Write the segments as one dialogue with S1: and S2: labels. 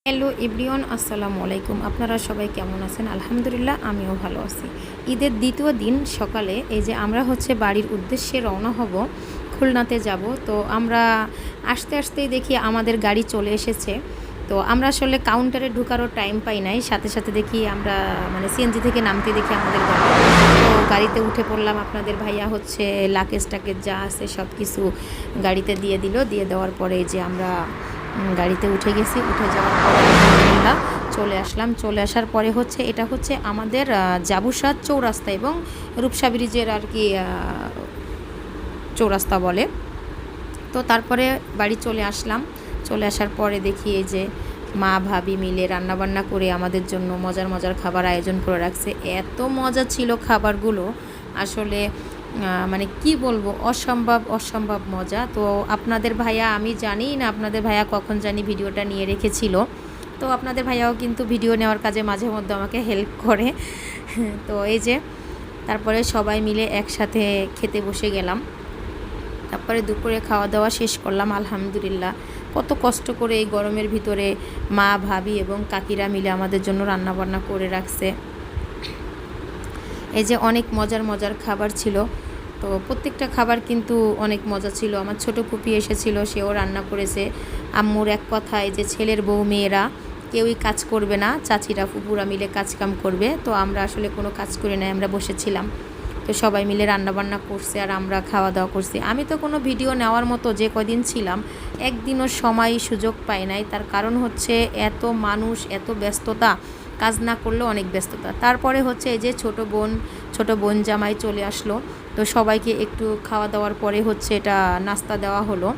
S1: Hello everyone, আসসালামু আলাইকুম। আপনারা সবাই কেমন আছেন? আলহামদুলিল্লাহ, আমিও ভালো আছি। ঈদের দ্বিতীয় দিন সকালে এই যে আমরা বাড়ির উদ্দেশ্যে রওনা হব, খুলনাতে যাব। তো আমরা আসতে আসতেই দেখি আমাদের গাড়ি চলে এসেছে। তো আমরা আসলে কাউন্টারে ঢোকারও টাইম পাই নাই, সাথে সাথে দেখি আমরা সিএনজি থেকে নামতে দেখি আমাদের গাড়ি। তো গাড়িতে উঠে পড়লাম। আপনাদের ভাইয়া লাকেজ টাকেজ যা আছে সব কিছু গাড়িতে দিয়ে দিল। দিয়ে দেওয়ার পরে যে আমরা গাড়িতে উঠে গেছি। উঠে যাওয়ার পরে আলহামদুলিল্লাহ চলে আসার পরে এটা আমাদের জাবুসাদ চৌরাস্তা এবং রূপসা ব্রিজের আর কি চৌরাস্তা বলে। তো তারপরে বাড়ি চলে আসার পরে দেখি এই যে মা ভাবি মিলে রান্নাবান্না করে আমাদের জন্য মজার মজার খাবার আয়োজন করে রাখছে। এত মজা ছিল খাবারগুলো, আসলে মানে কি বলবো, অসম্ভব মজা। তো আপনাদের ভাইয়া, আমি জানি না আপনাদের ভাইয়া কখন জানি ভিডিওটা নিয়ে রেখেছিল। তো আপনাদের ভাইয়াও কিন্তু ভিডিও নেওয়ার কাজে মাঝে মধ্যে আমাকে হেল্প করে। তো এই যে তারপরে সবাই মিলে একসাথে খেতে বসে গেলাম। তারপরে দুপুরে খাওয়া দাওয়া শেষ করলাম আলহামদুলিল্লাহ। কত কষ্ট করে এই গরমের ভিতরে মা ভাবি এবং কাকিরা মিলে আমাদের জন্য রান্নাবান্না করে রাখছে। এই যে অনেক মজার খাবার ছিল। তো প্রত্যেকটা খাবার কিন্তু অনেক মজা ছিল। আমার ছোট ফুপি এসেছিল, সেও রান্না করেছে। আম্মুর এক কথায় যে ছেলের বউ মেয়েরা কেউই কাজ করবে না, চাচিরা ফুপুরা মিলে কাজকাম করবে। তো আমরা আসলে কোনো কাজ করি নাই, আমরা বসেছিলাম। তো সবাই মিলে রান্নাবান্না করছে আর আমরা খাওয়া দাওয়া করছি। আমি তো কোনো ভিডিও নেওয়ার মতো যে কদিন ছিলাম একদিনও সময় সুযোগ পাই নাই। তার কারণ এত মানুষ, এত ব্যস্ততা, কাজ না করলেও অনেক ব্যস্ততা। তারপরে এই যে ছোট বোন জামাই চলে আসলো। তো সবাইকে একটু খাওয়া দাওয়ার পরে এটা নাস্তা দেওয়া হলো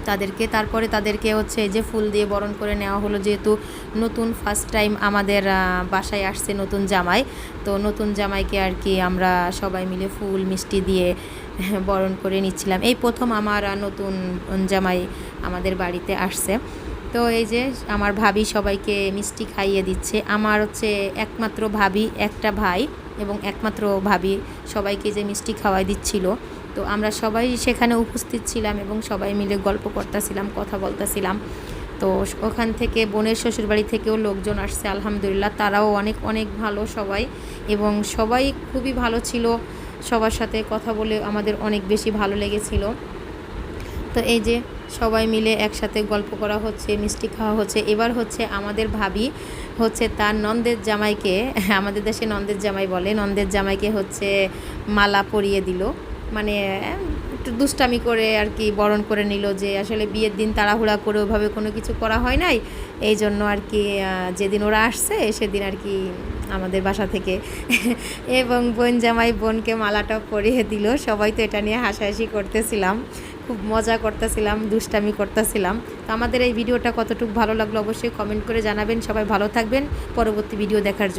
S1: তাদেরকে। তারপরে তাদেরকে এই যে ফুল দিয়ে বরণ করে নেওয়া হলো, যেহেতু নতুন ফার্স্ট টাইম আমাদের বাসায় আসছে নতুন জামাই। তো নতুন জামাইকে আর কি আমরা সবাই মিলে ফুল মিষ্টি দিয়ে বরণ করে নিচ্ছিলাম। এই প্রথম আমার নতুন জামাই আমাদের বাড়িতে আসছে। তো এই যে আমার ভাবি সবাইকে মিষ্টি খাইয়ে দিচ্ছে। আমার একমাত্র ভাবি, একটা ভাই এবং একমাত্র ভাবি সবাইকে যে মিষ্টি খাওয়াই দিচ্ছিল। তো আমরা সবাই সেখানে উপস্থিত ছিলাম এবং সবাই মিলে গল্প করতেছিলাম, কথা বলতেছিলাম। তো ওখান থেকে বোনের শ্বশুরবাড়ি থেকেও লোকজন আসছে আলহামদুলিল্লাহ, তারাও অনেক ভালো সবাই, এবং সবাই খুবই ভালো ছিল। সবার সাথে কথা বলে আমাদের অনেক বেশি ভালো লেগেছিল। তো এই যে সবাই মিলে একসাথে গল্প করা হচ্ছে, মিষ্টি খাওয়া হচ্ছে। এবার আমাদের ভাবি তার নন্দের জামাইকে, আমাদের দেশে নন্দের জামাই বলে, নন্দের জামাইকে মালা পরিয়ে দিল। মানে একটু দুষ্টামি করে আর কি বরণ করে নিল, যে আসলে বিয়ের দিন তাড়াহুড়া করে ওইভাবে কোনো কিছু করা হয় নাই। এই জন্য আর কি যেদিন ওরা আসছে সেদিন আর কি আমাদের বাসা থেকে এবং বোন জামাই বোনকে মালাটা পরিয়ে দিল। সবাই তো এটা নিয়ে হাসাহাসি করতেছিলাম, খুব মজা করতেছিলাম, দুষ্টামি করতেছিলাম। তো আমাদের এই ভিডিওটা কতটুকু ভালো লাগলো অবশ্যই কমেন্ট করে জানাবেন। সবাই ভালো থাকবেন, পরবর্তী ভিডিও দেখার জন্য।